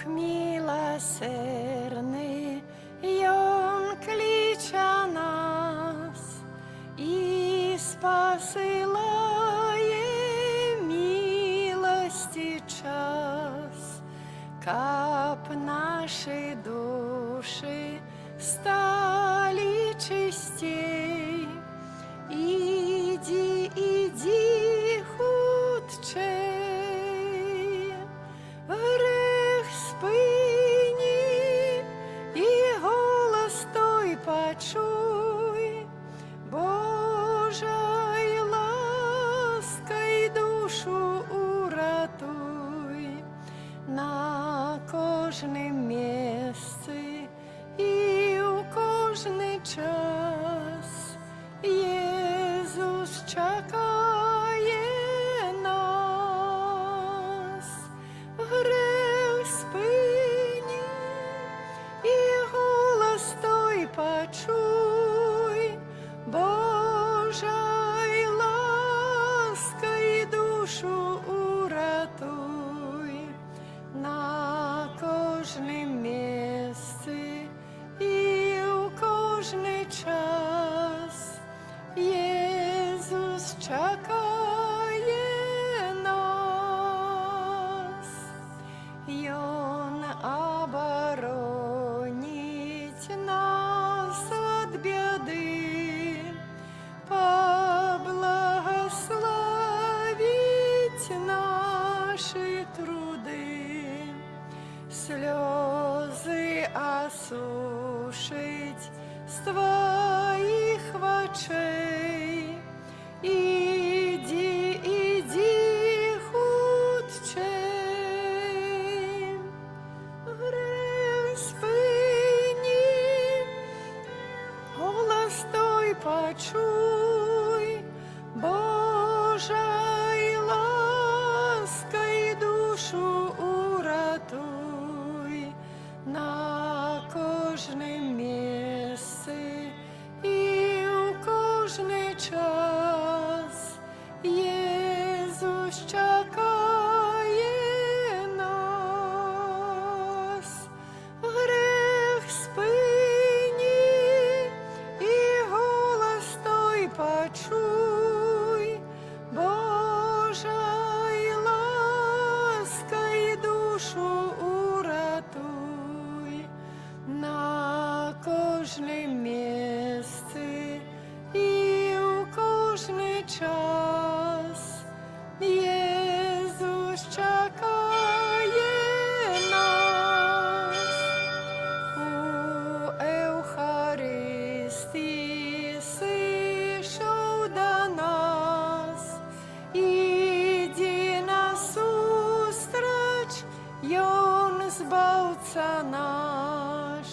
милосердный, и Он клича нас и спосылает милости час, каб наши души стали чистей. Иди, иди, худчей, грех спини и голос той почуй, Божой лаской душу уратуй на кожнем месте и у кожний час. Єсус чекає нас, грех спини і голос той почуй, Божой лаской душу уратуй на кожнем месте і у кожний час. Єсус чекає нас, й Он оборонить нас от беды, поблагословить наши труды, слезы осушить с твоих очей. Иди, иди, худчей, грех спини, голос той почуй, Божой лаской душу уратуй на кожнем месте и у кожний час. Єсус чекає нас, грех спини і голос той почуй, Божой лаской душу уратуй на кожнем месте і у кожний час. Єсус чекає нас у Евхаристії, сійшов до нас. Іди насустрач, й Он збавця наш,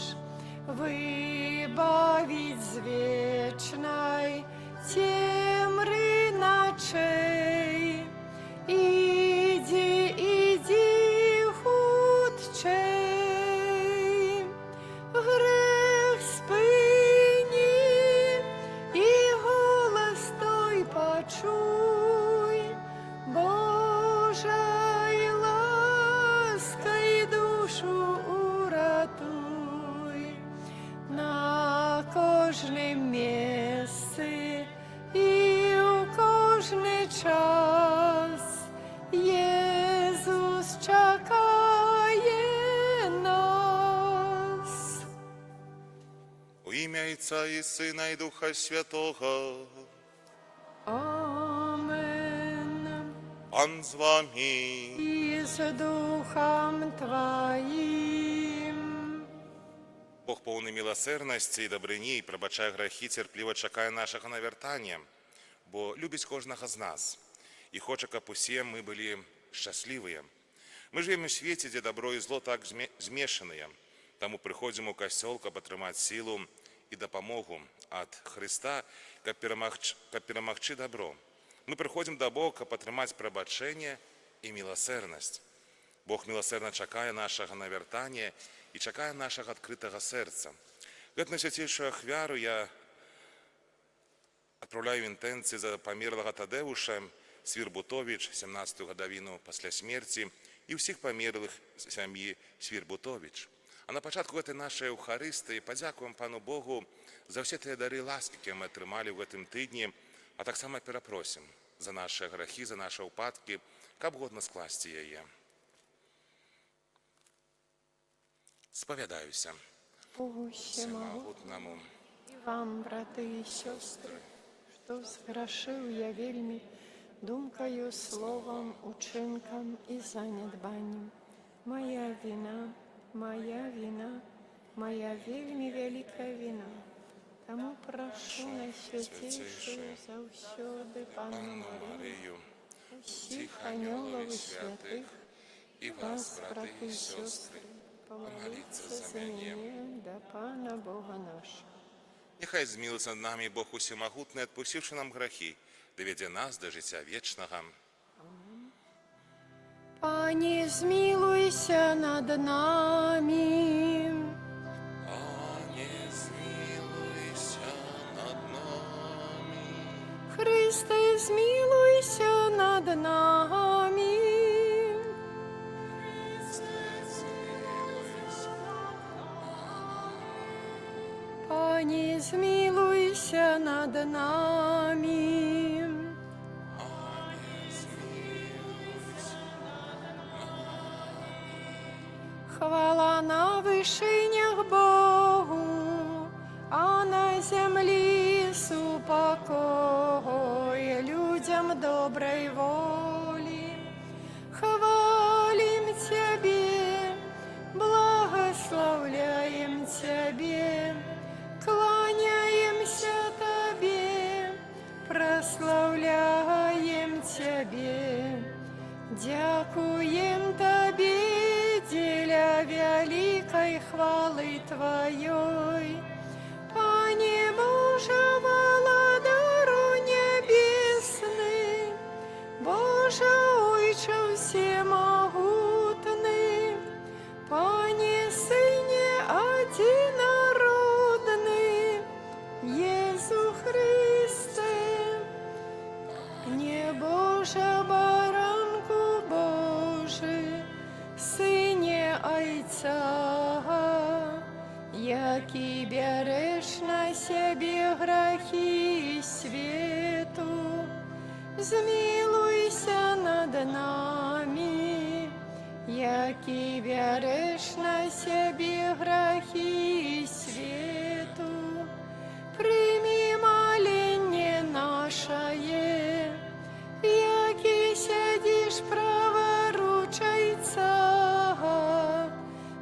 выбавить с вечной темры ночей. Иди, иди, худчей, грех спини и голос той почуй, Божой лаской душу уратуй на кожнем месте и у кожний час. Єсус чекає нас. У ім'я Отця і Сина і Духа Святого. Амен. Пан з вами. І з Духом Твоїм. Бог повний милосердності і добрині, і пробачає грехи, терпливо чекає нашого навертання, бо любить кожного з нас. І хоче, щоб усі ми були щасливі. Ми живемо в світі, де добро і зло так змішані. Тому приходимо у костел, щоб отримати силу і допомогу від Христа, щоб перемогти добро. Ми приходимо до Бога, щоб отримати пробачення і милосердність. Бог милосердно чекає нашого навертання і чекає нашого відкритого серця. В эту святейшую ахвяру я отправляю интенции за померлого Тадеуша Свирбутович, 17-ю годовину после смерти, і ўсіх памерлых з сям'і Свірбутовіч. А на пачатку гэтай нашай Еўхарыстыі падзякуем Пану Богу за ўсе тыя дары ласкі, якія мы атрымалі ў гэтым тыдні, а таксама перапросім за нашы грахі, за нашы ўпадкі, каб годна скласці яе. Спавядаюся Богу всемогутнему всемагутнаму и вам, браты и сестры, что сгрешил я вельми думкою, словом, учинком и занедбанием. Моя вина, моя вельми великая вина. Тому прошу найсвятейшую завсёды Панну Марию, всех ангелов и святых, и вас, браты и сестры, помолиться за меня, да Пана Бога нашего. Нехай змілиться над нами Бог усемагутний, відпустивши нам грахи, доведе нас до життя вічного. Пане, змилуйся над нами. Пане, змілуйся над нами. Христе, змилуйся над нами. Пане, змилуйся над нами. Хвала на вышинях Богу, а на земле супокой людям доброй воли. Хвалим Тебе, благословляем Тебе, кланяемся Тебе, прославляем Тебе, дякуем Тебе, деля великой хвалы Твоей. Пане Боже, владару небесный, Боже, Ойче всемогутный, Пане Сыне одинородный, Иисус Христе, не Боже, баранку Божий, Сыне Отца, яки береш на себе грехи свету, змилуйся над нами, яки береш на себе грехи свету. Прими моление наше, яки сидишь праворучайца,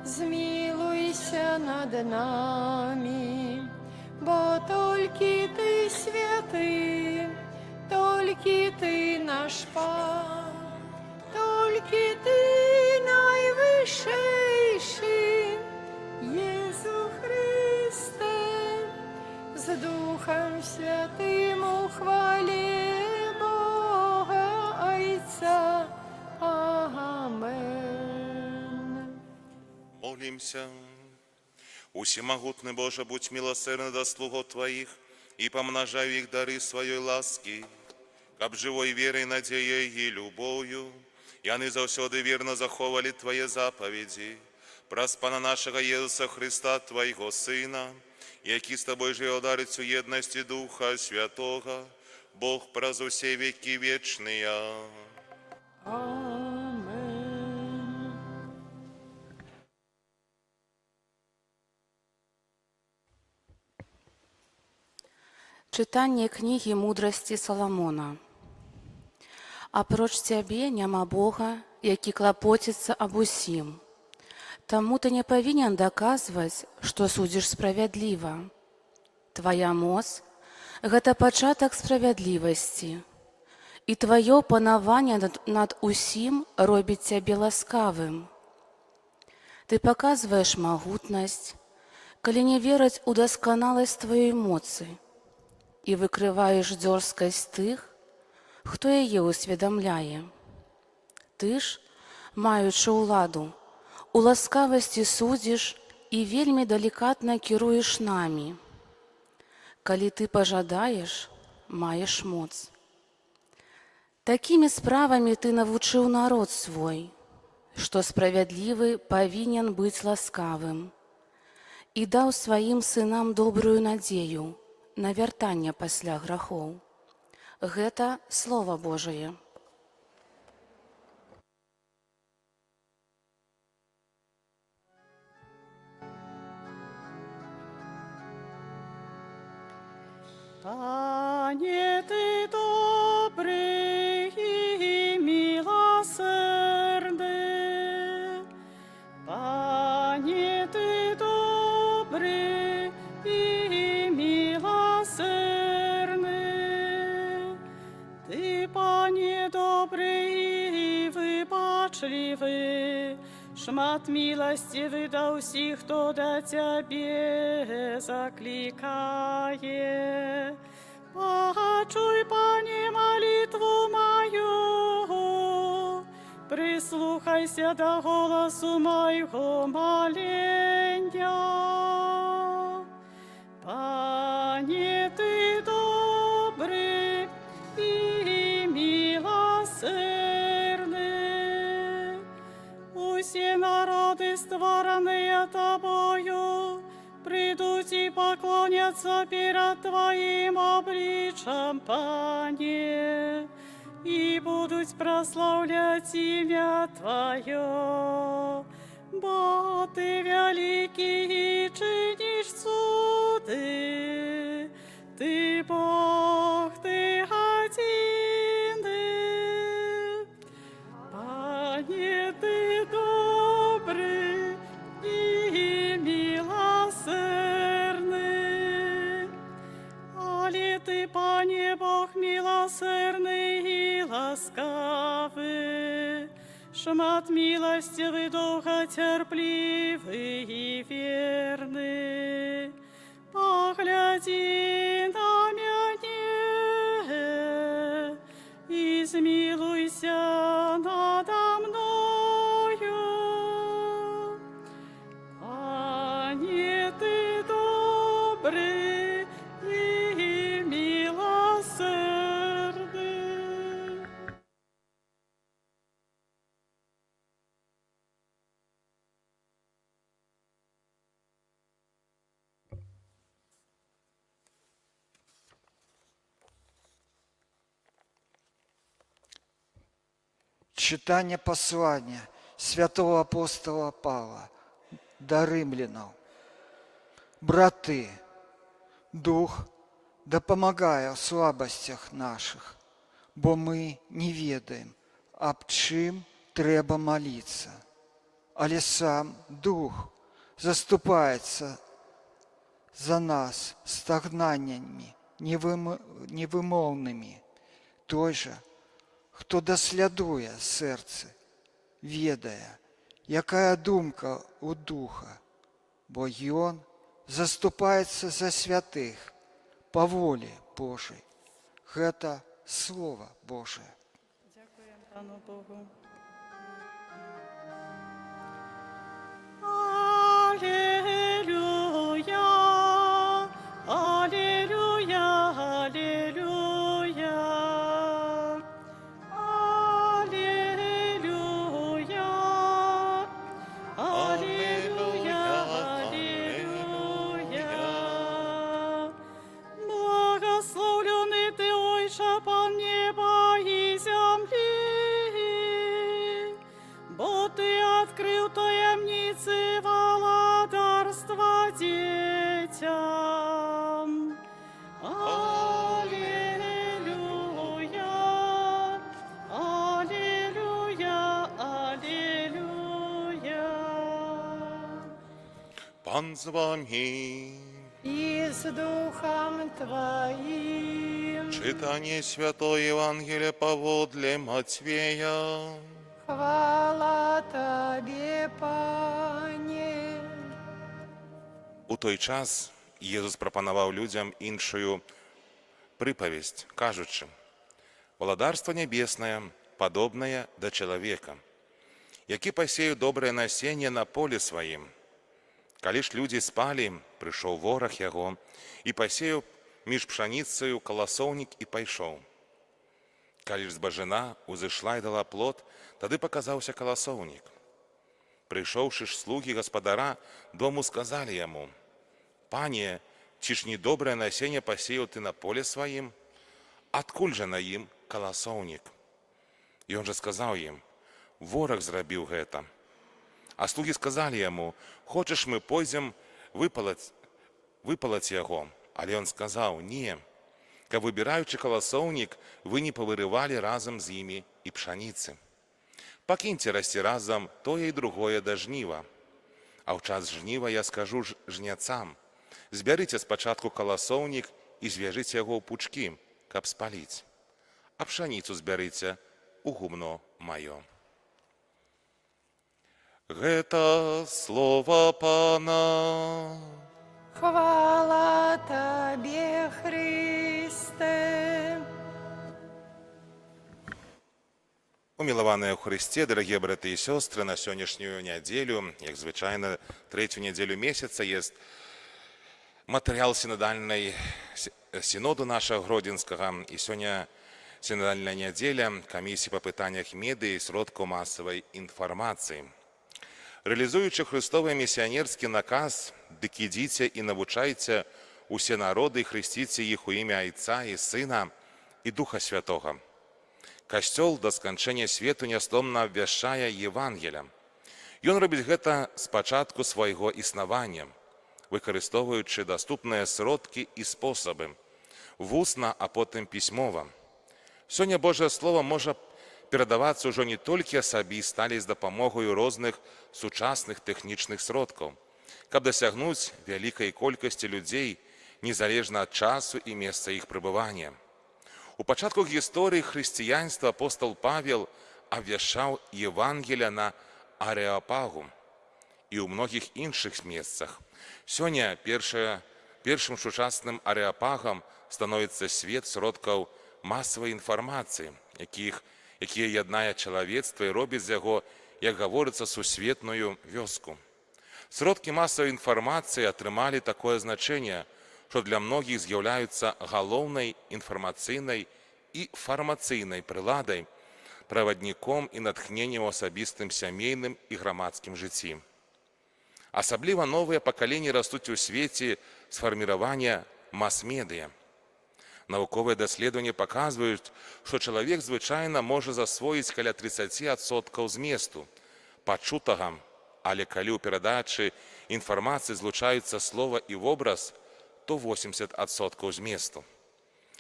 змилуйся над нами, бо только Ты святый, только Ты наш Пан, только Ты наивысший, Иисус Христе, с Духом Святым ухвали Бога Отца. Амен. Молимся. Усемогутный Боже, будь милосерден до слугов Твоих и помножай их дары своей ласки, каб живой верой, надеей и любовью, и они завсёды верно заховали Твои заповеди, праз Пана нашего Иисуса Христа, Твоего Сына, який с Тобой живе дарить у єдності Духа Святого, Бог праз усе веки вечные. Амен. Чытанне кнігі мудрасці Саламона. Апроч цябе няма Бога, які клапоціцца аб усім. Таму ты не павінен даказваць, што судзіш справядліва. Твая моц – гэта пачатак справядлівасці, і тваё панаванне над усім робіць цябе ласкавым. Ты паказваеш магутнасць, калі не вераць у дасканаласць тваёй моцы, і выкрываеш дзёрзкасць тых, хто яе ўсведамляе. Ты ж, маючы ўладу, у ласкавасці судзіш і вельмі далікатна кіруеш намі. Калі ты пажадаеш, маеш моц. Такімі справамі ты навучыў народ свой. што справядлівы павінен быць ласкавым, і даў сваім сынам добрую надзею на вяртанне пасля грахоў. Гэта Слова Божае. Пане, Ты добрый и милосердный, Пане, Ты добрый и милосердный, Ты, Пане, добрый и выбачливый, шмат милостивый до всіх, хто до Тебе закликає. Почуй, Пане, молитву мою, прислухайся до голосу моего моления. Пане, Ты добрый и милосердный, усе народы, створенные Тобою, придут и поклонятся перед Твоим обличием, Пане, и будут прославлять имя Твое. Бо Ты великий и чинишь суды, Ты Бог, Ты один. Пане, Ты добрый и милосердный. Али Ты, Пане, Бог милосердный и ласкавый, шмат милостивый, долготерпливый и верный. Погляди на меня и смилуйся надо мною. Пане, Ты добрый и милосердный. Читание послания святого апостола Павла до римлянам. Браты, Дух допомагає в слабостях наших, бо ми не ведаємо, об чим треба молитися. Але сам Дух заступається за нас стогнаннями невимовними. Той же, хто дослідує серце, ведає, яка думка у Духа, бо Він заступається за святих по волі Божій. Гэта Слово Божие. Дякуємо Пану Богу. Аллилуйя, аллилуйя, аллилуйя. Аллилуйя, аллилуйя, аллилуйя. Благословленный Ты, Ойша, Пан неба и земли, бо Ты открыл таємниці володарства детям. Аллилуйя, аллилуйя, аллилуйя. Пан з вами. И с Духом Твоим. Читание Святого Евангелия поводле Матвея. Хвала Тебе, Пане. У той час Єсус прапанаваў людзям іншую прыпавесць, кажучы: «Валадарства нябеснае падобнае да чалавека, які пасеяў добрае насенне на полі сваім. Калі ж людзі спалі, прыйшоў вораг яго і пасеяў між пшаніцаю каласоўнік і пайшоў. Калі ж збажына узышла і дала плод, тады паказаўся каласоўнік. Прыйшоўшы ж слугі гаспадара дому, сказалі яму: «Пане, ці ж недобрае насенне пасеяў ты на поле сваім? Адкуль жа на ім каласоўнік?» Ён жа сказаў ім: «Вораг зрабіў гэта». А слугі сказалі яму: «Хочаш, мы пойдзем выпалаць яго?» Але ён сказаў: «Не, каб выбіраючы каласоўнік, вы не павырывалі разам з імі і пшаніцы. Пакіньце расці разам тое і другое да жніва. А ў час жніва я скажу жняцам: збярыце спачатку каласоўнік і звяжыце яго ў пучкі, каб спаліць, а пшаніцу збярыце ў гумно маё». Гэта слова Пана. Хвала Табе, Христе. Умілаваныя ў Христе, дарагія браты і сёстры, на сённяшнюю нядзелю, як звычайна, трэцюю нядзелю месяца, есть матэрыял сіноду нашага гродзенскага. І сёння сінодальная нядзеля камісіі па пытаннях медыі і сродкаў масавай інфармацыі. Рэалізуючы хрыстовы місіянерскі наказ: «Дык ідзіце і навучайце усе народы і хрысціце іх у імя Айца і Сына і Духа Святога». Касцёл да сканчэння свету нястомна абвяшчае Евангелля. Ён робіць гэта з пачатку свайго існавання, выкарыстоўваючы даступныя сродкі і спосабы, вусна, а потым пісьмова. Сёння Божае Слово можа перадавацца ўжо не толькі асабіста, але з дапамогаю розных сучасных тэхнічных сродкаў, каб дасягнуць вялікай колькасці людзей, незалежна ад часу і месца іх пребывання. У пачатку гісторыі хрысціянства апостол Павел абвяшчаў Евангелля на Арэапагу і ў многіх іншых месцах. Сёння першым сучасным арэапагам становіцца свет сродкаў масавай інфармацыі, якія яднае чалавецтва і робіць з яго, як гаворыцца, сусветную вёску. Сродкі масавай інфармацыі атрымалі такое значэнне, што для многіх з'яўляюцца галоўнай інфармацыйнай і фармацыйнай прыладай, правадніком і натхненнем у асабістым, сямейным і грамадскім жыцці. Асабліва новыя пакаленні растуць у свеце сфарміравання мас-медыя. Навуковыя даследаванні паказваюць, што чалавек звычайна можа засвоіць каля 30% зместу пачутага, але калі ў перадачы інфармацыі злучаюцца слова і вобраз, то 80% зместу.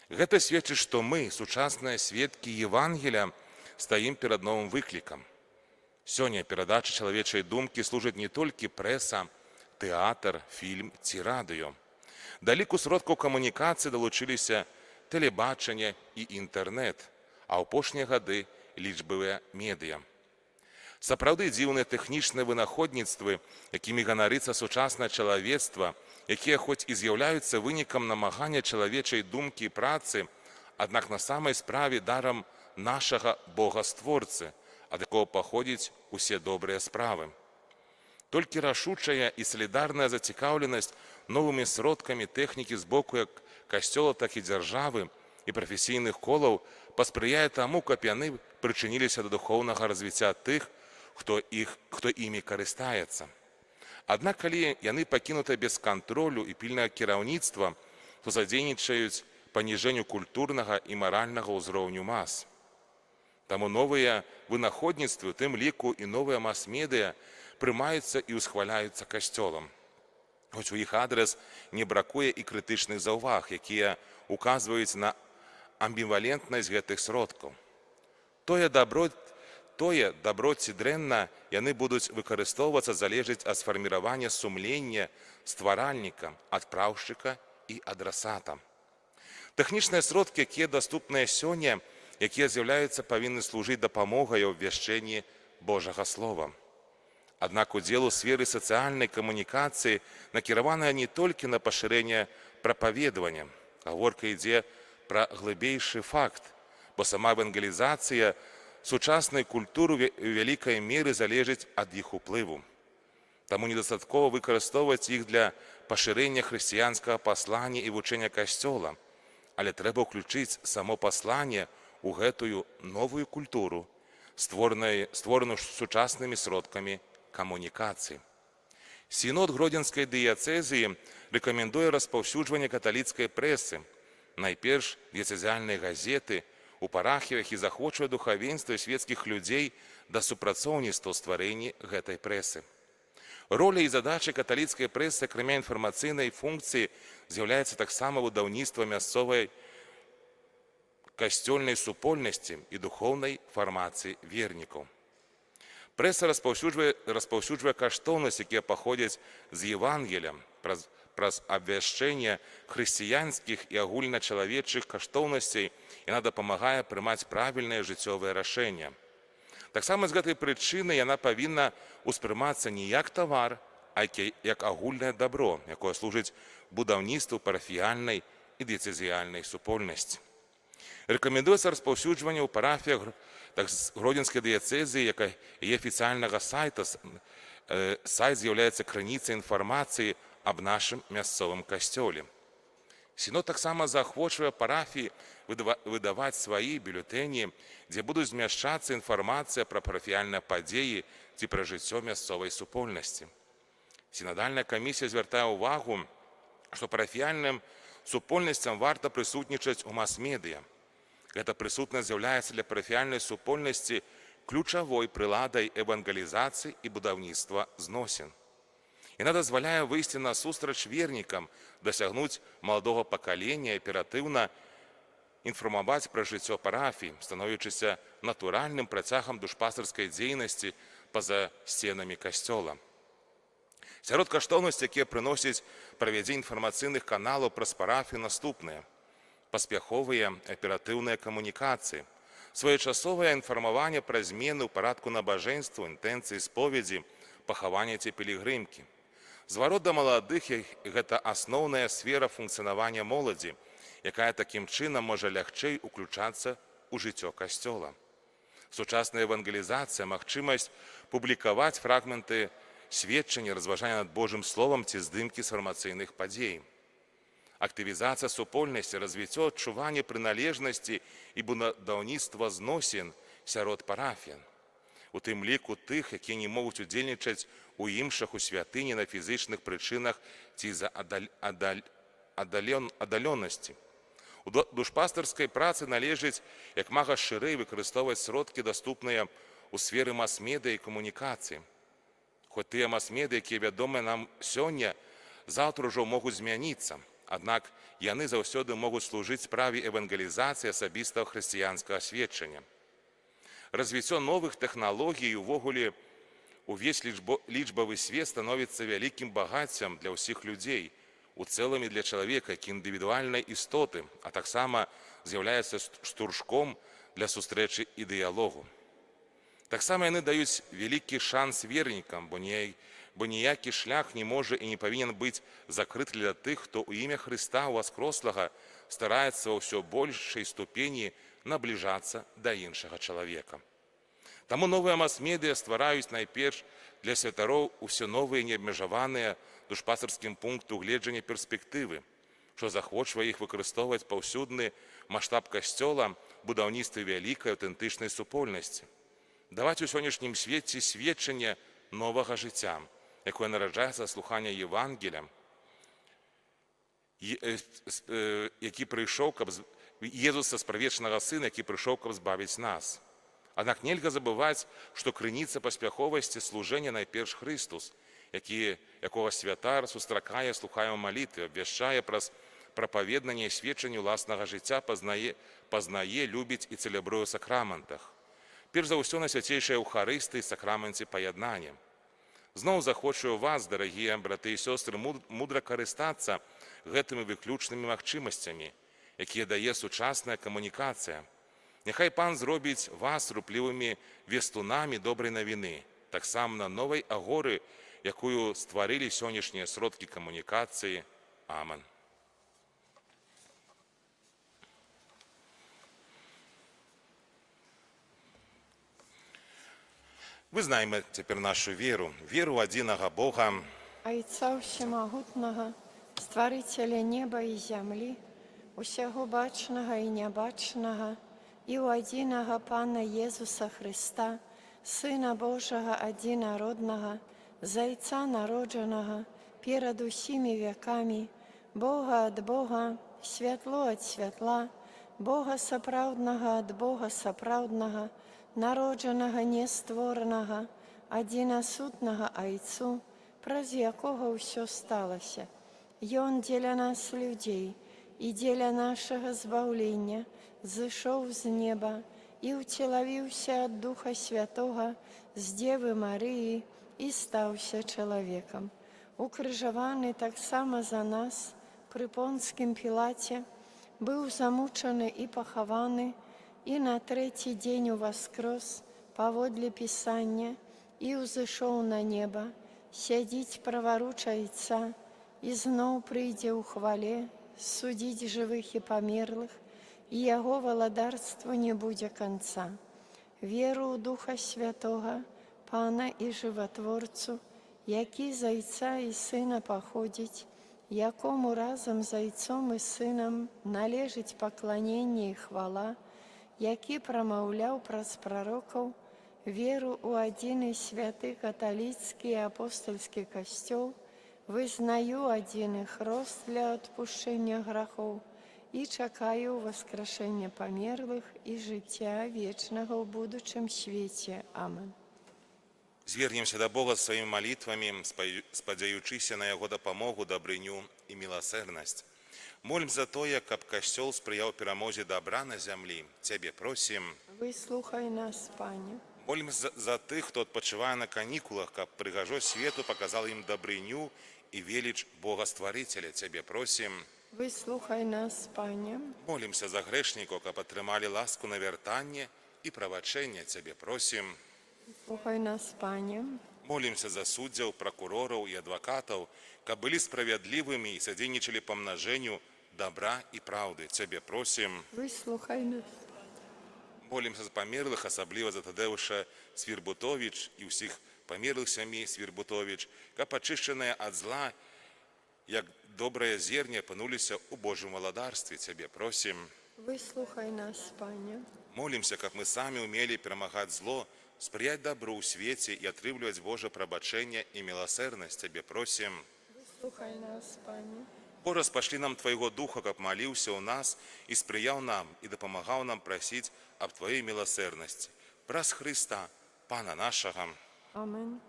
Гэта сведчыць, што мы, сучасныя сведкі Евангелля, стаім перад новым выклікам. Сёння перадача чалавечай думкі служыць не толькі прэса, тэатр, фільм ці радыё. Да ліку сродкаў камунікацыі далучыліся тэлебачанне і інтэрнэт, а ў апошнія гады лічбавыя медыя. Сапраўды дзіўныя тэхнічныя вынаходніцтвы, якімі ганарыцца сучаснае чалавецтва, якія хоць і з'яўляюцца вынікам намагання чалавечай думкі і працы, аднак на самай справе дарам нашага Бога-створцы, ад якога паходзяць усе добрыя справы. Толькі рашучая і салідарная зацікаўленасць новымі сродкамі тэхнікі з боку як касцёла, так і дзяржавы і прафесійных колаў паспрыяе таму, каб яны прычыніліся да духоўнага развіцця тых, хто імі карыстаецца. Аднак, калі яны пакінуты без кантролю і пільнага кіраўніцтва, то задзейнічаюць паніжэнню культурнага і маральнага ўзроўню мас. Таму новыя вынаходніцтвы, у тым ліку і новыя мас-медыя, прымаюцца і ўсхваляюцца касцёлам. Хоць у іх адрас не бракуе і крытычных заўваг, якія указваюць на амбівалентнасць гэтых сродкаў. Тое дабро ці дрэнна яны будуць выкарыстоўвацца залежыць ад сфарміравання сумлення стваральніка, адпраўшчыка і адрасата. Тэхнічныя сродкі, якія даступныя сёння, якія з'яўляюцца, павінны служыць дапамогай у абвяшчэнні Божага Слова. Аднак удзел у сферы сацыяльнай камунікацыі накіраваная не толькі на пашырэнне прапаведавання. Гаворка ідзе пра глыбейшы факт, бо сама евангелізацыя сучаснай культуры у вялікай меры залежыць ад іх уплыву. Таму недастаткова выкарыстоўваць іх для пашырэння хрысціянскага паслання і вучэння касцёла, але трэба ўключыць само пасланне ў гэтую новую культуру, створаную сучаснымі сродкамі камунікацыі. Сінод Гродзенскай дыяцэзіі рэкамендуе распаўсюджванне каталіцкай прэсы, найперш дыяцэзіяльнай газеты, у парафіях і захочвае духавенства і свецкіх людзей да супрацоўніцтва ў стварэнні гэтай прэсы. Роля і задачы каталіцкай прэсы, акрамя інфармацыйнай функцыі, з'яўляецца таксама будаўніцтва мясцовай касцёльнай супольнасці і духоўнай фармацыі вернікаў. Прэса распаўсюджвае каштоўнасці, якія паходзяць з Евангелія, праз абвяшчэнне хрысціянскіх і агульначалавечых каштоўнасцей яна дапамагае прымаць правільнае жыццёвае рашэнне. Таксама з гэтай прычыны яна павінна ўспрымацца не як тавар, а як агульнае дабро, якое служыць будаўніцтву парафіяльнай і дыяцэзіяльнай супольнасці. Рэкамендуецца распаўсюджванне ў парафіях Гродзенскай дыяцэзіі, як і афіцыяльнага сайта. Сайт з'яўляецца крыніцай інфармацыі аб нашым мясцовым касцёле. Сінод таксама заахвочвае парафіі выдаваць свае бюлетэні, дзе будуць змяшчацца інфармацыя пра парафіяльныя падзеі ці пра жыццё мясцовай супольнасці. Сінадальная камісія звяртае ўвагу, што парафіяльным супольнасцям варта прысутнічаць у мас-медыя. Гэта прысутнасць з'яўляецца для парафіяльнай супольнасці ключавой прыладай евангелізацыі і будаўніцтва зносін. Яна дазваляе выйсці насустрач вернікам, дасягнуць маладога пакалення і аператыўна інфармаваць пра жыццё парафій, становячыся натуральным працягам душпастырскай дзейнасці па-за сценамі касцёла. Сярод каштоўнасцей, якія прыносяць правядзенне інфармацыйных каналаў праз парафію, наступныя: паспяховыя аператыўныя камунікацыі, своечасовае інфармаванне пра змены ў парадку набажэнству, інтэнцыі споведзі, пахавання ці пілігрымкі. Зварот да маладых – гэта асноўная сфера функцыянавання моладзі, якая такім чынам можа лягчэй уключацца ў жыццё касцёла. Сучасная евангелізацыя, магчымасць публікаваць фрагменты сведчання, разважання над Божым словам ці здымкі з фармацыйных падзей. Актывізацыя супольнасці, развіццё адчування прыналежнасці і будаўніцтва зносін сярод парафіян. У тым ліку тых, якія не могуць удзельнічаць у імшах у святыні на фізычных прычынах ці з-за аддаленасці. У душпастырскай працы належыць як мага шырэй выкарыстоўваць сродкі, даступныя ў сферы мас-медыя і камунікацыі. Хоць тыя мас-медыя, якія вядомыя нам сёння, заўтра ўжо могуць змяніцца. Аднак яны заўсёды могуць служыць справе евангелізацыі асабістага хрысціянскага сведчання. Развіццё новых тэхналогій і ўвогуле увесь лічбавы свет становіцца вялікім багаццем для ўсіх людзей, у цэлым і для чалавека, як індывідуальнай істоты, а таксама з'яўляецца штуршком для сустрэчы і дыялогу. Таксама яны даюць вялікі шанс вернікам, бо ніякі шлях не можа і не павінен быць закрыты для тых, хто ў імя Хрыста Уваскрослага стараецца ва ўсё большай ступені набліжацца да іншага чалавека. Таму новыя мас-медыя ствараюць найперш для святароў усё новыя неабмежаваныя душпастырскім пункту гледжання перспектывы, што захочвае іх выкарыстоўваць паўсюдны маштаб касцёла, будаўніцтве вялікай аўтэнтычнай супольнасці. Даваць у сённяшнім свеце сведчанне новага жыцця, якое нараджаецца слухання Євангелія, які прыйшоў, каб Езуса справечнага Сына, які прыйшоў, каб збавіць нас. Аднак нельга забываць, што крыніца паспяховасці служэння найперш Хрыстус, якога святар сустракае, слухае ў малітве, абвяшчае праз прапаведнанне і сведчанне ўласнага жыцця, пазнае, любіць і цэлебруе ў сакраментах. Перш за ўсё на свяцейшай Еўхарыстыі і сакраменце паяднання. Зноў захочу вас, дарагія браты і сёстры, мудра карыстацца гэтымі выключнымі магчымасцямі, якія дае сучасная камунікацыя. Няхай Пан зробіць вас руплівымі вестунамі добрай навіны, таксама на новай агоры, якую стварылі сённяшнія сродкі камунікацыі. Аман. Вызнаем цяпер нашу веру, веру адзінага Бога, Айца Всемагутнага, Стварыцеля неба і зямлі, усяго бачнага і нябачнага, і ў адзінага Пана Езуса Хрыста, Сына Божага адзінароднага, Зайца народжанага, перад усімі вякамі, Бога ад Бога, святло ад святла, Бога сапраўднага ад Бога сапраўднага, народжанага нестворанага, адзінасутнага Айцу, праз якога ўсё сталася. Ён дзеля нас, людзей, і дзеля нашага збаўлення зышоў з неба і ўцелавіўся ад Духа Святога з Девы Марыі і стаўся чалавекам. Укрыжаваны таксама за нас пры Понскім Пілаце, быў замучаны і пахаваны, і на трэці дзень уваскрос паводле Пісання і ўзышоў на неба, сядзіць праваруч Айца, і зноў прыйдзе ў хвале судзіць жывых і памерлых, і яго валадарству не будзе канца. Веру ў Духа Святога, Пана і Жыватворцу, які з Айца і Сына паходзіць, якому разам з Айцом і Сынам належыць пакланенне і хвала, які прамаўляў праз прарокаў веру ў адзіны святы каталіцкі і апостальскі касцёл, вызнаю адзіны хрост для адпушчэння грахоў і чакаю воскрешення памерлых і жыцця вечнага ў будучым свеце. Амен. Звернемся да Бога сваімі малітвамі, спадзяючыся на Яго дапамогу, дабрыню і міласэрнасць. Молім за тое, каб Касцёл спрыяў перамозе дабра на зямлі. Цябе просім. Выслухай нас, Пане. Молім за тых, хто адпачывае на канікулах, каб прыгажосць свету паказала ім дабрыню і веліч Бога Стварыцеля. Цябе просім. Выслухай нас, Пане. Молімся за грэшнікаў, каб атрымалі ласку на вяртанне і прабачэнне. Цябе просім. Слухай нас, Пане. Молімся за суддзяў, пракурораў і адвакатаў, каб былі справядлівымі і садзейнічалі памнажэнню добра і праўды. Цябе просім. Выслухай нас. Молімся за памерлых, асабліва за Тадэўша Свірбутовіч і ўсіх памерлых сямей Свірбутовіч, каб ачышчаныя ад зла, як добрае зерне, апынуліся ў Божым валадарстве. Цябе просім. Выслухай нас, Пане. Молімся, каб мы самі ўмелі перамагаць зло, спрыяць дабру ў свеце і атрымліваць Божа прабачэнне і міласэрнасць. Цябе просім. Выслухай нас, Пане. Бо распашлі нам Твайго Духа, каб маліўся ў нас і спрыяў нам і дапамагаў нам прасіць аб Тваёй міласэрнасці. Праз Хрыста, Пана нашага. Амен.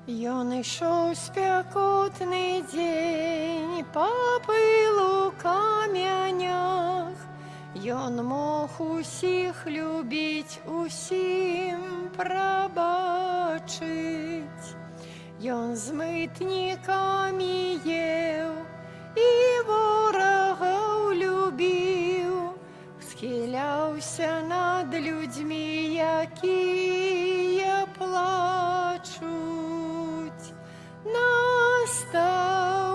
Ён ішоў спякотны дзень па пылу камянях. Ён мог усіх любіць, усім прабачыць. Ён з мытнікамі еў і ворагаў любіў, схіляўся над людзьмі, якія плачуць.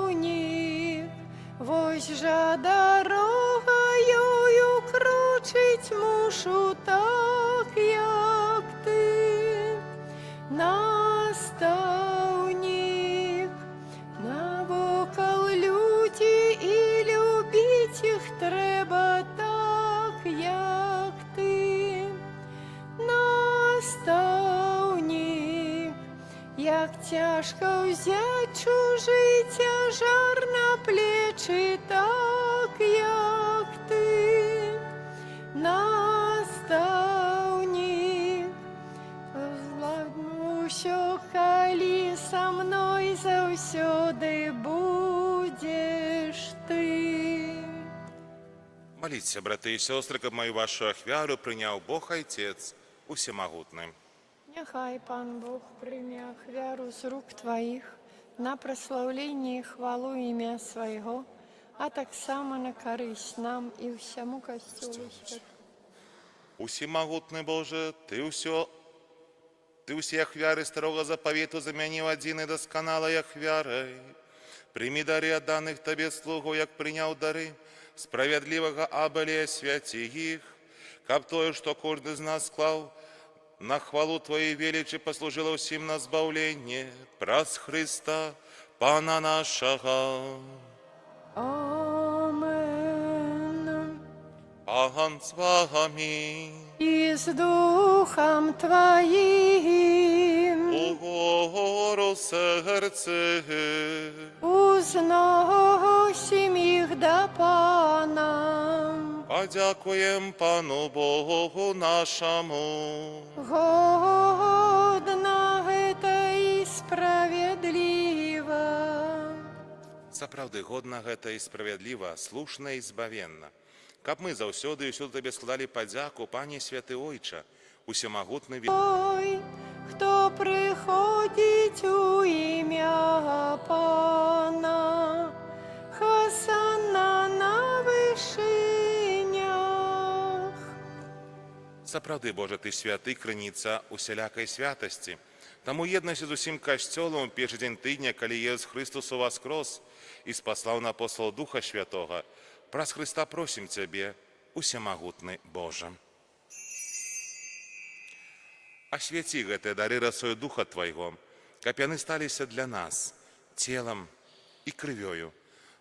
Настаўнік, вось жа дарогаю крочыць мушу так, як ты. Настаўнік, навокал людзі і любіць іх трэба так, як ты. Настаўнік, як цяжка ўзяць чужы цяжар на плечы так, як ты. Настаўнік, зладну ўсё, калі са мной заўсёды будзеш ты. Маліцься, браты і сёстры, каб маю вашу ахвяру прыняў Бог Айцец усемагутны. Няхай Пан Бог прыме ахвяру з рук Тваіх на праслаўленне і хвалу імя Свайго, а таксама на карысць нам і ўсяму Касцёлу святому. Усемагутны Боже, Ты ўсе ахвяры старога запавету замяніў адзінай дасканалай ахвярай. Прымі дары адданых Табе слугаў, як прыняў дары справядлівага Абеля, свяці іх, каб тое, што кожны з нас склаў на хвалу Твоей величи послужило всім на збавлення, праз Христа, Пана нашого. Amen. Пан з вами, И с Духом Твоим угору серце, узносим их до Пана. подякуєм Пану Богу нашому. Годно это и справедливо. Сапраўды годна гэта і справядліва, слушна і збавенна. Каб мы заўсёды і ўсюды Табе складалі падзяку, Пане Святы Ойча, усемагутны Той, кто приходит у имя Пана, Хосанна на вышинях. Сапраўды, Божа, Ты святы, крыніца усялякай святасці. Таму єднася з усім касцёлам у першы дзень тыдня, калі Езус Христос уваскрос і спаслаў на апостол Духа Святога, праз Христа просім Цябе, усемагутны Божа. Асвяці гэтыя дары расою Духа Твайго, каб яны сталіся для нас целам і крывёю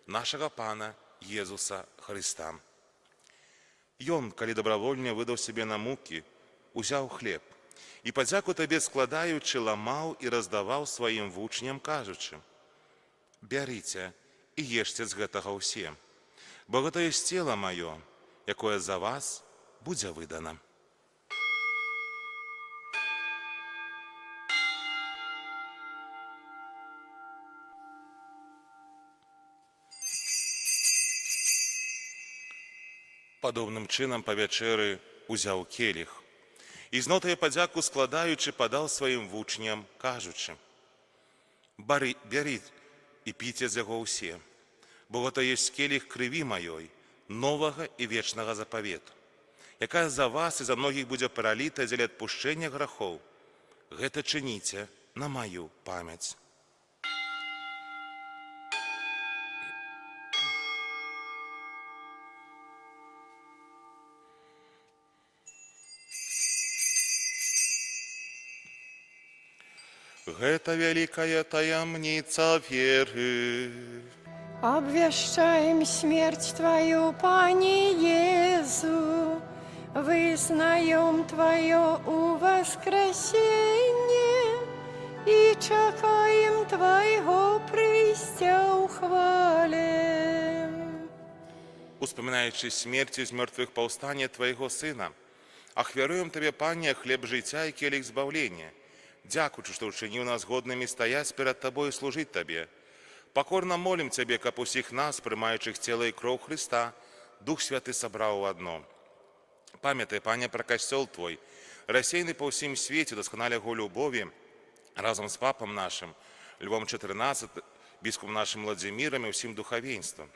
нашага Пана Езуса Христа. Ён, калі добравольна выдаў сябе на мукі, узяў хлеб і падзяку Табе складаючы, ламаў і раздаваў сваім вучням, кажучы: «Бярыце і ешце з гэтага ўсе, бо гэта ёсць цела маё, якое за вас будзе выдана». Падобным чынам па вячэры узяў келіх і з нотаю падзяку складаючы, падаў сваім вучням, кажучы: «Бяры і піце з яго ўсе, бо гэта ёсць келіх крыві маёй, новага і вечнага запавету, якая за вас і за многіх будзе праліта дзеля адпушчэння грахоў. Гэта чыніце на маю памяць». Гэта вялікая таямніца веры. Обвещаем смерть Твою, Пане Иезу, вызнаем Твое у воскресенье и чекаем Твоего прыйсця у хвале. Успоминаючи смерти з мертвых паўстання Твайго Сына, ахвяруем Табе, Пане, хлеб жыцця і келіх збаўлення. Дзякуючы, што ўчыніў нас годнымі стаяць перад Табой і служыць Табе. Пакорна молім Цябе, каб усіх нас, прымаючых цела і кроў Христа, Дух Святы сабраў у адно. Памятай, Пане, пра касцёл Твой, рассеяны па ўсім свеце, дасканалі яго любові, разам з папам нашым, Львом XIV, біскупам нашым Владзімірам і ўсім духавенствам.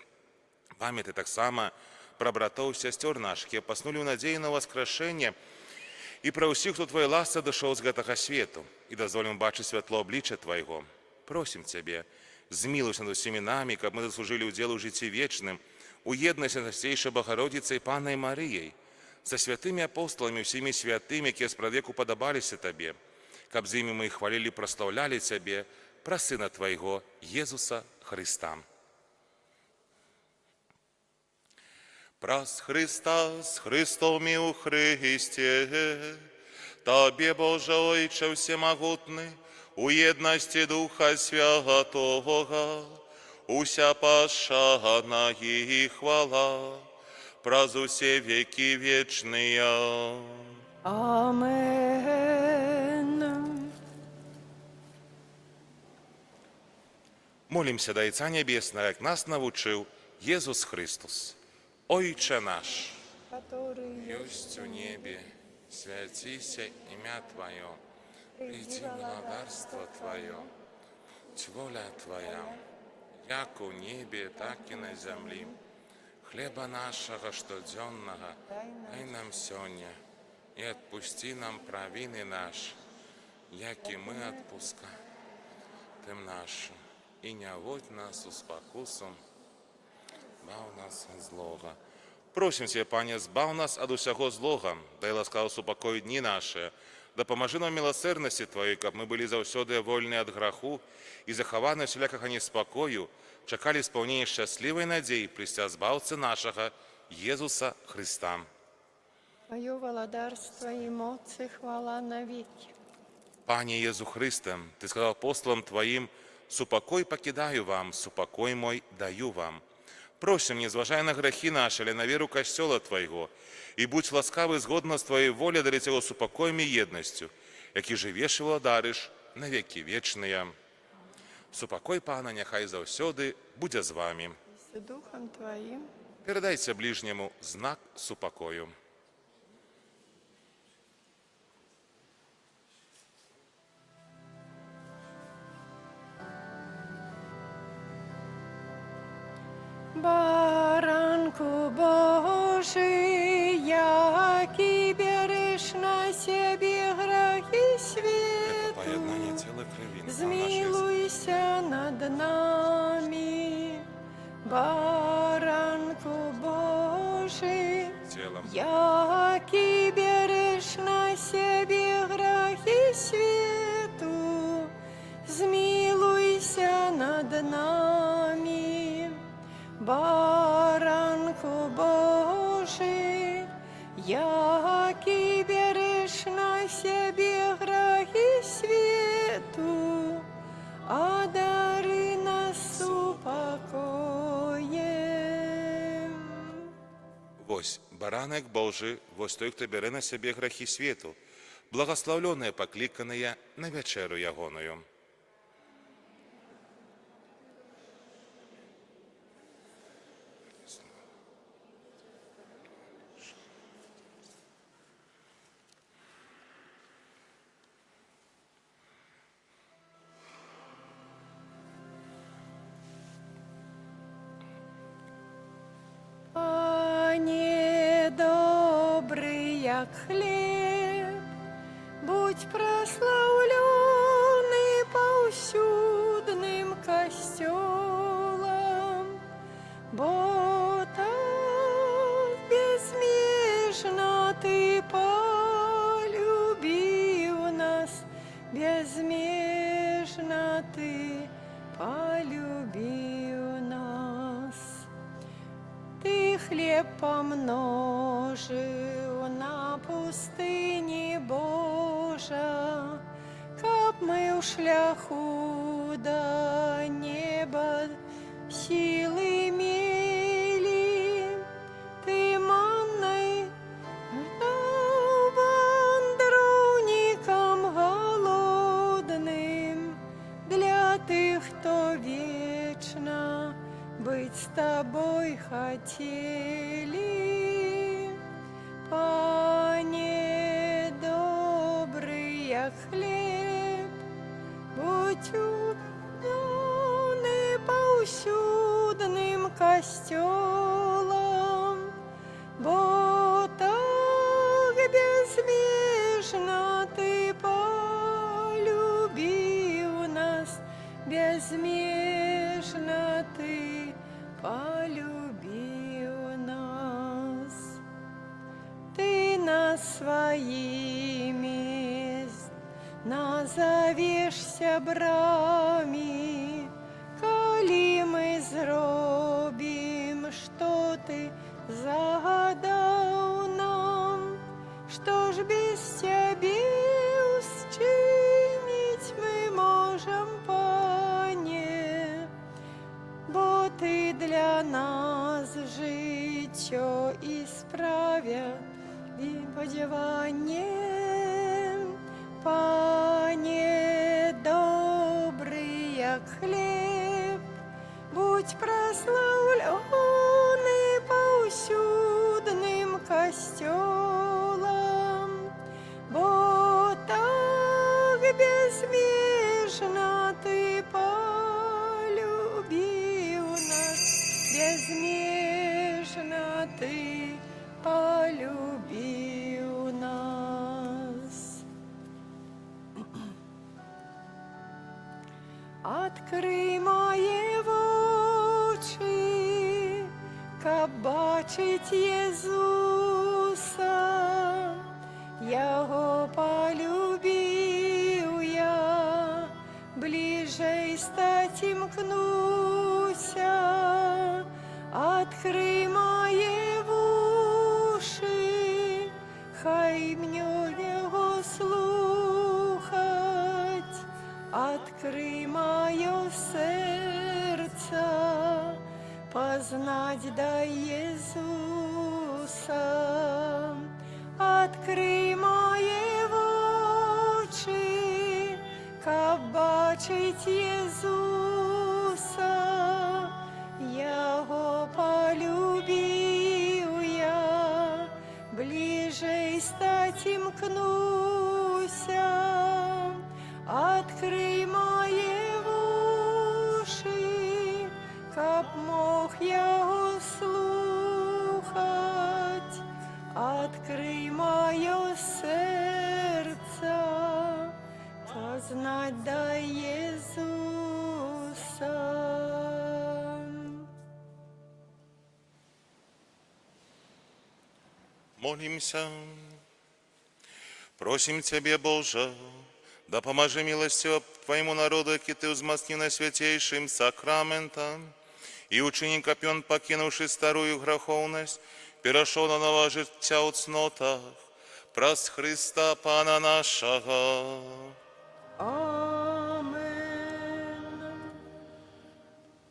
Памятай таксама пра братоў і сясцёр нашых, якія паснулі ў надзеі на ўваскрашэнне, і пра ўсіх, хто Твоей ласцы дышоў з гэтага свету, і дазволім бачыць святло абліччя Твайго. Просім Цябе, змілуйся над усімі намі, каб мы заслужылі ўдзел у жыцці вечным, у еднасці з Найсвяцейшай Богородіцай Паннай Марыяй, са святымі апостоламі, усімі святымі, якія спрадвеку падабаліся Табе, каб з імі мы хвалілі, праслаўлялі Цябе, пра Сына Твайго, Езуса Христа. Праз Христа, з Христом і у Христе, Табе, Боже Ойче всемогутний, у єдності Духа Святого, уся пошана і хвала, праз усе веки вечные. Амен. Молимся до Отца Небесного, як нас навучив Єсус Христос. Ойче наш, Который есть у небе, святися ім'я Твое, приди владарство Твое, воля Твоя, як у небе, так и на земле. Хлеба нашего штоденного дай нам сегодня, и отпусти нам провины наши, як и мы отпускаем тем нашим, и не вводь нас у спокусу, бав нас от злого. Просим Тебя, Пане, збав нас от усяго злого, дай ласкаво супокоить дни наши, дапамажы нам міласэрнасці Тваёй, каб мы былі заўсёды вольныя ад граху і захаваны усялякага неспакою, чакалі спаўнення шчаслівай надзеі прыйсця збаўцы нашага Езуса Христа. Твое владарство и моц и хвала навеки. Пане Езу Христе, Ты сказал апостолам Твоим: «Супокой покидаю вам, супокой мой даю вам». Просим, не зважай на грехи наши, але на веру Костела Твоего, и будь ласкавы згодно с Твоей волей дарить его супокоем и едностью, які живеш и владариш на веки вечные. Супокой Пана няхай заўсёды будзе з вами. С Духом Твоим. Передайте ближнему знак супокою. Баранку Божий, який берешь на себе грехи Это свету, поєднання тіла крові. змилуйся над нами. Баранку Божий, Тілом. який берешь на себе грехи свету, змилуйся над нами. Баранку Божий, який берешь на себе грехи свету, одари нас упокоем. Вось, баранек Божий, вось той, хто бере на себе грехи свету, благословленные, покликанные на вечеру ягоную. Пане добрый, як хлеб, будь прославленный повсюдным костелом, бо так безмежно Ты полюбил нас, безмежно Ты полюбил нас. Ты хлеб помножил на пустыне Божа, каб мы у шляху до неба силы имели. Ты манной дал вандровникам голодным, для тех, кто вечно быть с Тобой хотели. Пане добрый, як хлеб, будь уданый повсюдным костелом, бо так безмежно Ты полюбил нас, безмежно Ты полюбил нас. Ты нас своими назовешься брами, коли мы зробим, что Ты загадал нам, что ж без Тебе учинить мы можем, Пане, бо Ты для нас життя ісправя і подіванням. Пане добрий, як хліб, будь прославлений повсюдним костелом, бо так безмежно Ты полюбил нас, безмежно Ты полюбил нас. Открий мої очі, каб бачить Єзуса, Його полюбив. отимкнуся, открый мои уши, хай мне его слухать, открый мое сердце, познать да Иисуса, открый мои очи, как бачить Иисуса, Его полюбил я, ближе стать имкнуся, открый мои уши, как мог я услухать, открый мое сердце, познать да Иисуса. Молимся. Просим Тебе, Боже, да поможи милостью Твоему народу, яки Ты взмастни на святейшим сакраментом, и ученик опьен, покинувши старую греховность, перешел на новое життя у цнотах, праз Христа Пана нашого. Амен.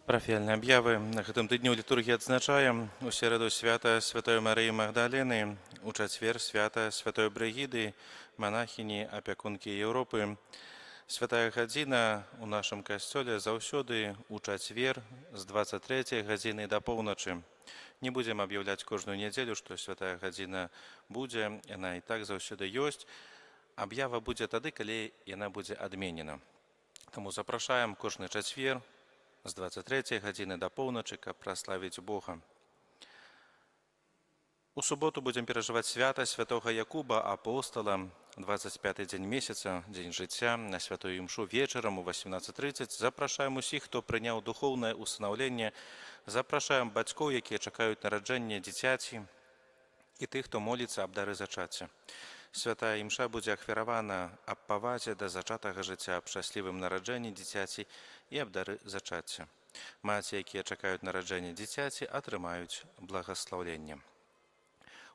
Парафіяльныя аб'явы. На гэтым тыдні ў літургіі адзначаем у сераду свята Святой Марыі Магдаліны, у чацвер свята Святой Брыгіды, манахіні, апякункі Еўропы. Святая гадзіна ў нашым касцёле заўсёды у чацвер з 23 гадзіны да поўначы. Не будзем аб'яўляць кожную нядзелю, што святая гадзіна будзе, яна і так заўсёды ёсць. Аб'ява будзе тады, калі яна будзе адменена. Таму запрашаем кожны чацвер з 23 гадзіны да поўначы, каб праславіць Бога. У суботу будзем перажываць свята святога Якуба апостала, 25-й дзень месяца, дзень жыцця, на святую імшу вечарам у 18:30. Запрашаем усіх, хто прыняў духоўнае усынаўленне, запрашаем бацькоў, якія чакаюць нараджэння дзіцяці, і тых, хто моліцца аб дары зачацця. Святая імша будзе ахвяравана аб павазе да зачатага жыцця, аб шчаслівым нараджэнні дзіцяці і аб дары зачацця. Маці, якія чакаюць нараджэння дзіцяці, атрымаюць благаслаўленне.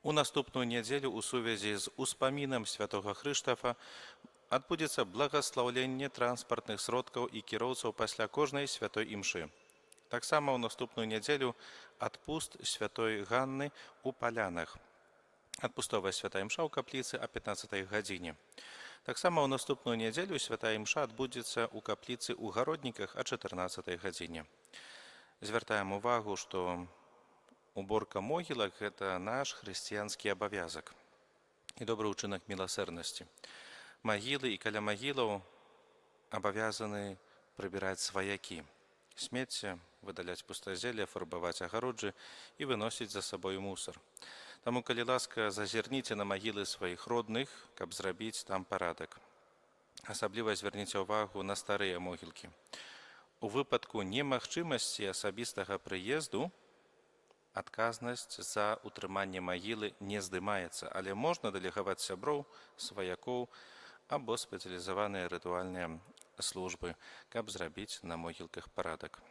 У наступную нядзелю ў сувязі з успамінам святога Хрыштафа адбудзецца благаслаўленне транспартных сродкаў і кіроўцаў пасля кожнай святой імшы. Таксама ў наступную нядзелю адпуст святой Ганны ў Палянах. Адпустовая святая імша ў капліцы о 15 гадзіне. Таксама ў наступную нядзелю святая імша адбудзецца ў капліцы ў Гародніках о 14 гадзіне. Звяртаем увагу, што уборка могілак – гэта наш хрысціянскі абавязак і добры ўчынак міласэрнасці. Магілы і каля магілаў абавязаны прыбіраць сваякі. Смецце, выдаляць пустазелле, фарбаваць агароджы і выносіць за сабой мусор. Таму, калі ласка, зазірніце на магілы сваіх родных, каб зрабіць там парадак. Асабліва звярніце ўвагу на старыя могілкі. У выпадку немагчымасці асабістага прыезду адказнасць за утрыманне магілы не здымаецца, але можна дэлегаваць сяброў, сваякоў або спецыялізаваныя рытуальныя службы, каб зрабіць на могілках парадак.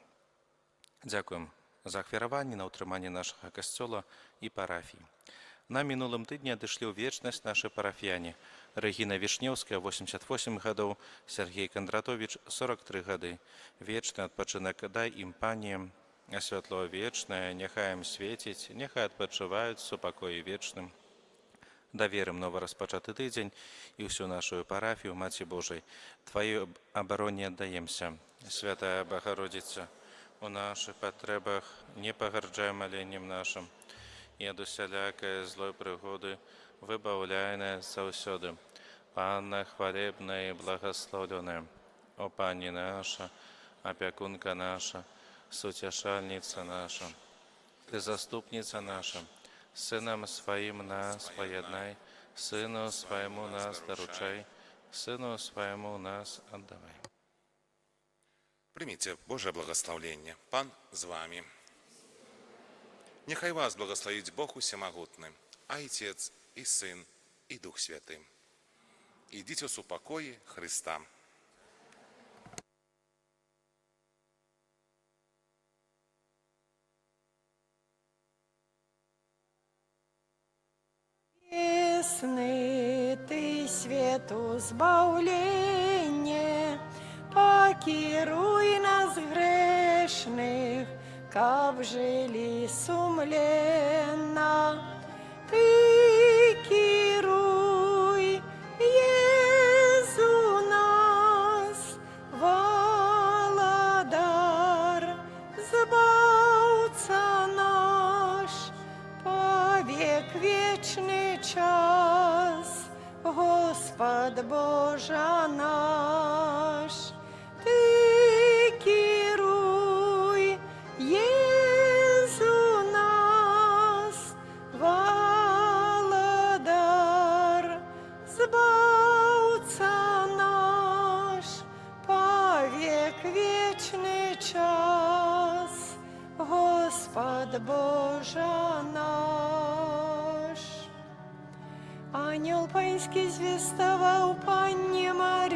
Дзякуем за ахвяраванне на ўтрыманне нашага касцёла і парафіі. На мінулым тыдні адышлі ў вечнасць нашы парафіяне. Рэгіна Вішнеўская, 88 гадоў, Сергей Кандратович, 43 гады. Вечны адпачынак дай ім, Пане, а святло вечнае, няхай ім свеціць, няхай адпачываюць супакоі вечным. Даверым новы распачаты тыдзень і ўсю нашу парафію, Маці Божай, Тваёй абароне аддаемся. Святая Богородица, у нашых патрэбах не пагарджай маленнем нашым, і ад усялякай злой прыгоды выбаўляй нас заўсёды. Панна хвалебная і благасловленая, о Пані наша, апякунка наша, суцяшальніца наша, Ты заступніца наша, Сынам сваім нас паяднай, Сыну свайму нас даручай, Сыну свайму нас аддавай. Примите Божие благословение. Пан з вами. Нехай вас благословить Бог усемогутный, Отец и Сын и Дух Святый. Идите с упокои Христа. свету збавлення, покеруй нас грешних, каб жили сумленно. Ты керуй, Езу нас, Володар, Збавца наш, повек вечный час, Господь Боже наш. Ты керуй, Езу нас, Володар, Збавца наш, повек вечный час, Господь Боже наш. Ангел Панський звістував Панні Марії,